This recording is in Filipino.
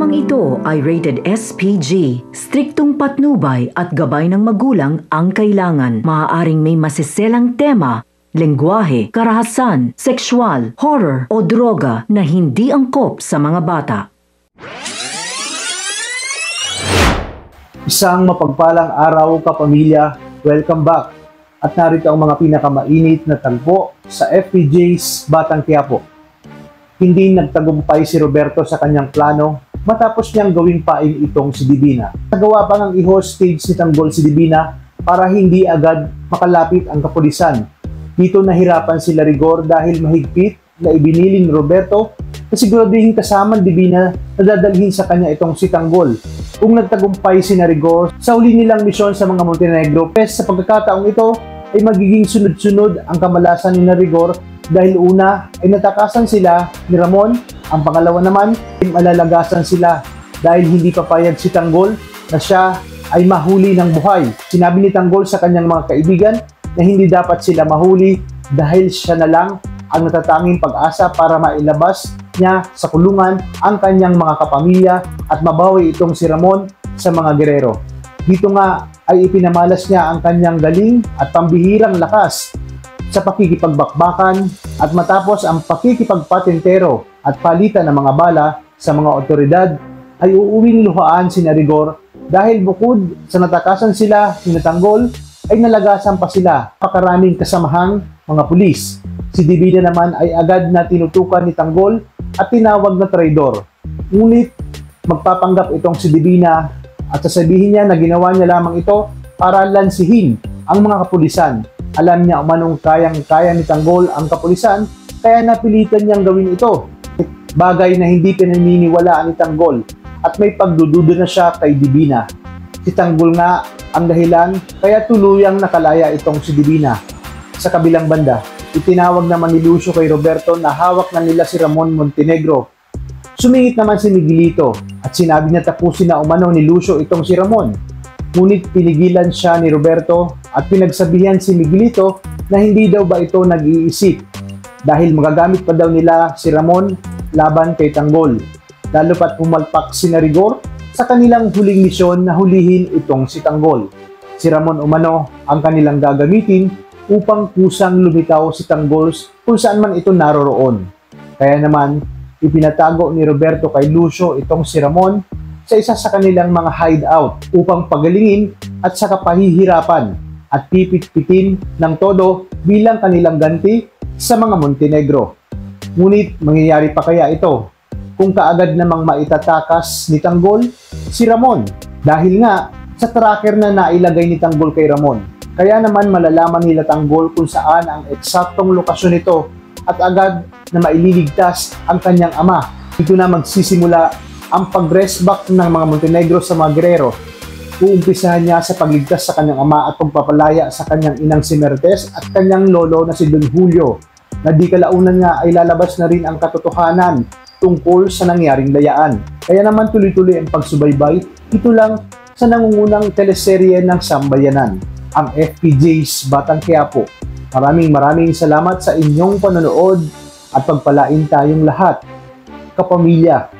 Programang ito ay rated SPG. Striktong patnubay at gabay ng magulang ang kailangan. Maaaring may masiselang tema, lengguwahe, karahasan, sexual, horror o droga na hindi angkop sa mga bata. Isang mapagpalang araw, kapamilya. Welcome back. At narito ang mga pinakamainit na tagpo sa FPJ's Batang Quiapo. Hindi nagtagumpay si Roberto sa kanyang plano matapos niyang gawing pain itong si Divina. Nagawa pa ng i-hostage ni Tanggol si Divina para hindi agad makalapit ang kapulisan. Dito nahirapan sila Rigor dahil mahigpit na ibinili ni Roberto na siguraduhin kasama Divina na dadalhin sa kanya itong si Tanggol. Kung nagtagumpay si Rigor sa huli nilang misyon sa mga Montenegro, sa pagkakataong ito ay magiging sunod-sunod ang kamalasan ni Rigor dahil una ay natakasan sila ni Ramon, ang pangalawa naman ay malalagasan sila dahil hindi papayag si Tanggol na siya ay mahuli ng buhay. Sinabi ni Tanggol sa kanyang mga kaibigan na hindi dapat sila mahuli dahil siya na lang ang natatanging pag-asa para mailabas niya sa kulungan ang kanyang mga kapamilya at mabawi itong si Ramon sa mga gerero. Dito nga ay ipinamalas niya ang kanyang galing at pambihirang lakas sa pakikipagbakbakan at matapos ang pakikipagpatentero at palitan ng mga bala sa mga otoridad ay uuwing luhaan si Rigor dahil bukod sa natakasan sila ni Tanggol ay nalagasan pa sila pakaraming kasamahang mga pulis. Si Divina naman ay agad na tinutukan ni Tanggol at tinawag na traidor. Ngunit magpapanggap itong si Divina at sasabihin niya na ginawa niya lamang ito para lansihin ang mga kapulisan. Alam niya umanong kayang-kaya ni Tanggol ang kapulisan kaya napilitan niyang gawin ito. Bagay na hindi pinaniniwalaan ni Tanggol at may pagdududa na siya kay Divina. Si Tanggol nga ang dahilan kaya tuluyang nakalaya itong si Divina. Sa kabilang banda, itinawag naman ni Lucio kay Roberto na hawak na nila si Ramon Montenegro. Sumingit naman si Miguelito at sinabi niya tapusin na umano ni Lucio itong si Ramon. Ngunit pinigilan siya ni Roberto at pinagsabihan si Miguelito na hindi daw ba ito nag-iisip dahil magagamit pa daw nila si Ramon laban kay Tanggol. Lalo pat pumalpak si Rigor sa kanilang huling misyon na hulihin itong si Tanggol. Si Ramon umano ang kanilang gagamitin upang kusang lumitaw si Tanggol kung saan man ito naroroon. Kaya naman, ipinatago ni Roberto kay Lucio itong si Ramon sa isa sa kanilang mga hideout upang pagalingin at saka pahihirapan at pipit-pitin ng todo bilang kanilang ganti sa mga Montenegro. Ngunit mangyayari pa kaya ito kung kaagad namang maitatakas ni Tanggol si Ramon dahil nga sa tracker na nailagay ni Tanggol kay Ramon. Kaya naman malalaman nila Tanggol kung saan ang eksaktong lokasyon nito at agad na maililigtas ang kanyang ama. Dito na magsisimula ang pag-resback ng mga Montenegro sa mga gerero. Uumpisahan niya sa pagligtas sa kanyang ama at pagpapalaya sa kanyang inang si Mertes at kanyang lolo na si Don Julio, na di kalaunan nga ay lalabas na rin ang katotohanan tungkol sa nangyaring dayaan. Kaya naman tuloy-tuloy ang pagsubaybay, ito lang sa nangungunang teleserye ng Sambayanan, ang FPJ's Batang Quiapo. Maraming salamat sa inyong panonood at pagpalain tayong lahat, kapamilya.